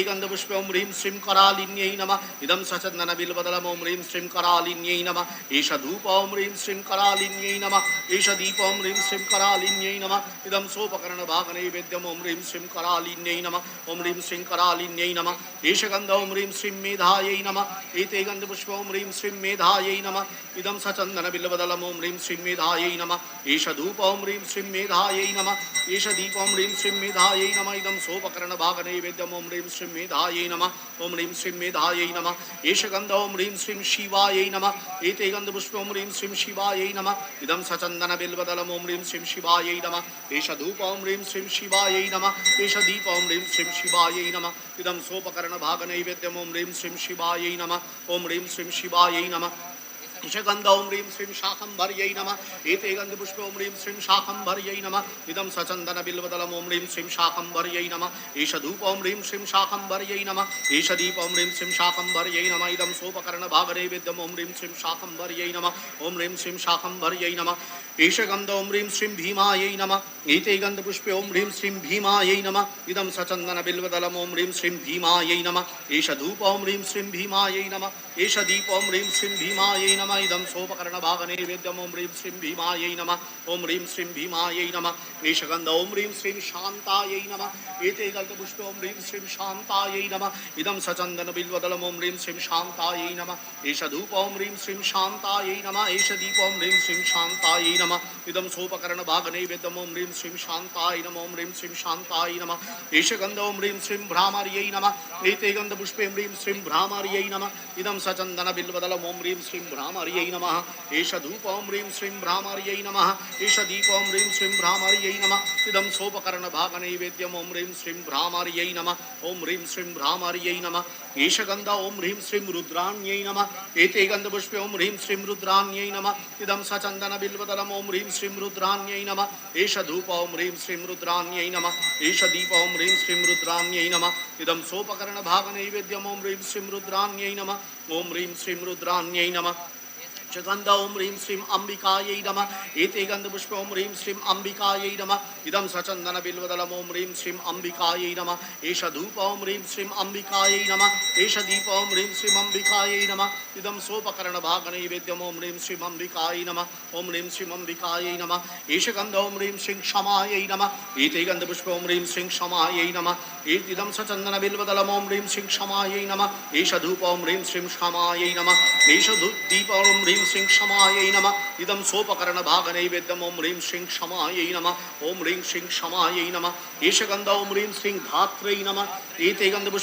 गंधपुष्पे ओं ह्रीं श्रीं करालिन्यै नमः इदं सचन्दनबिल्वदलम् ओं ह्रीं श्रीं करालिन्यै नमः एष धूप ओं ह्रीं श्रीं करालिन्यै नमः एष दीप ओं ह्रीं श्रीं करालिन्यै नमः इदं सोपकरणभागनैवेद्यम् ओं ह्रीं श्रीं करालिन्यै नमः ओं ह्रीं श्रीं करालिन्यै नमः एष गन्ध ओं ह्रीं श्रीं मेधायै नमः एते गन्धपुष्पे ओं ह्रीं श्रीं मेधायै नमः इदं सचन्दनबिल्वदलम् ओं ह्रीं श्रीं मेधायै नमः एष धूप ओं ह्रीं श्रीं मेधायै नमः एष दीप ओं ह्रीं श्रीं मेधायै नमः इदं सोपकरणभागनैवेद्यम् ओं ह्रीं श्रीं मेधायै नमः ओं ह्रीं श्रीं मेधायै नमः एष गन्ध ओं ह्रीं श्रीं शिवायै नमः एते गन्धपुष्पे ओं ह्रीं श्रीं शिवायै नमः इदं सचन्दनबिल्वदलम् ओं ह्रीं श्रीं शिवायै नमः एष धूप ओं ह्रीं श्रीं शिवायै नमः एष दीप ओं ह्रीं श्रीं शिवायै नमः इदं सोपकरणभागनैवेद्यम् ओं ह्रीं श्रीं शिवायै नमः ओं ह्रीं श्रीं शिवायै नमः ईशगंध ओं ह्रीं श्रीं शाकंभर्यै नमः एते गन्धपुष्पे ओं ह्रीं श्रीं शाकंभर्यै नमः इदं सचन्दनबिल्वदलम् ओं ह्रीं श्रीं शाकंभर्यै नमः एष धूप ओं ह्रीं श्रीं शाकंभर्यै नमः एष दीप ओं ह्रीं श्रीं शाकंभर्यै नमः इदं सोपकरणभागनैवेद्यम् ओं ह्रीं श्रीं शाकंभर्यै नमः ओं ह्रीं श्रीं शाकंभर्यै नमः एष गन्ध ओं ह्रीं श्रीं भीमायै नमः एते गन्धपुष्पे ओं ह्रीं श्रीं भीमायै नमः इदं सचन्दनबिल्वदलम् ओं ह्रीं श्रीं भीमायै नमः एष धूप ओं ह्रीं श्रीं भीमायै नमः एष दीप ओं ह्रीं श्रीं भीमायै नमः इदं सोपकरणभागनैवेद्यम् ओं ह्रीं श्रीं भीमायै नमः ओं ह्रीं श्रीं भीमायै नमः एष गन्ध ओं ह्रीं श्रीं शान्तायै नमः एते गन्धपुष्पे ओं ह्रीं श्रीं शान्तायै नमः इदं सचन्दनबिल्वदलम् ओं ह्रीं श्रीं शान्तायै नमः एष धूप ओं ह्रीं श्रीं शान्तायै नमः एष दीप ओं ह्रीं श्रीं शान्तायै नमः इदं सोपकरणभागनैवेद्यम् ओं ह्रीं श्रीं शान्ताय नमः ओं ह्रीं श्रीं शान्ताय नमः एष गन्ध ओं ह्रीं श्रीं भ्रामर्यै नमः एते गन्धपुष्पे ह्रीं श्रीं भ्रामर्यै नमः इदं सचन्दनबिल्वदलम् ओं ह्रीं श्रीं भ्रामर्यै नमः एष धूप ओं ह्रीं श्रीं भ्रामर्यै नमः एष दीप ओं ह्रीं श्रीं भ्रामर्यै नमः इदं सोपकरणभागनैवेद्यम् ओं ह्रीं श्रीं भ्रामर्यै नमः ओं ह्रीं श्रीं भ्रामर्यै नमः एष गन्ध ओं ह्रीं श्रीं रुद्राण्यै नमः एते गन्धपुष्पे ओं ह्रीं श्रीं रुद्राण्यै नमः इदं सचन्दनबिल्वदलम् ओं ह्रीं श्रीं रुद्राण्यै नमः एष धूप ओं ह्रीं श्रीं रुद्राण्यै नमः एष दीप ओं ह्रीं श्रीं रुद्राण्यै नमः इदं सोपकरणभागनैवेद्यम् ओं ह्रीं श्रीं रुद्राण्यै नमः ओं ह्रीं श्रीं रुद्राण्यै नमः गन्ध ओं ह्रीं श्रीं अम्बिकायै नमः एते गन्धपुष्पे ओं ह्रीं श्रीं अम्बिकायै नमः इदं सचन्दनबिल्वदलम् ओं ह्रीं श्रीं अम्बिकायै नमः एष धूप ओं ह्रीं श्रीं अम्बिकायै नमः एष दीप ओं ह्रीं श्रीं अम्बिकायै नमः इदं सोपकरणभागनैवेद्यम् ओं ह्रीं श्रीं अम्बिकायै नमः ओं ह्रीं श्रीं अम्बिकायै नमः एष गन्ध ओं ह्रीं श्रीं क्षमायै नमः एते गन्धपुष्पे ओं ह्रीं श्रीं क्षमायै नमः इदं सचन्दनबिल्वदलम् ओं ह्रीं श्रीं क्षमायै नमः एष धूप ओं ह्रीं श्रीं क्षमायै नमः एष दीप ओं ह्रीं श्रीं क्षमायै नमः इदं सोपकरणभागनैवेद्यम् ओं ह्रीं श्रीं क्षमायै नमः ओं ह्रीं श्रीं क्षमायै नमः एष गन्ध ओं ह्रीं श्रीं धात्र्यै नमः एते गन्धपुष्पे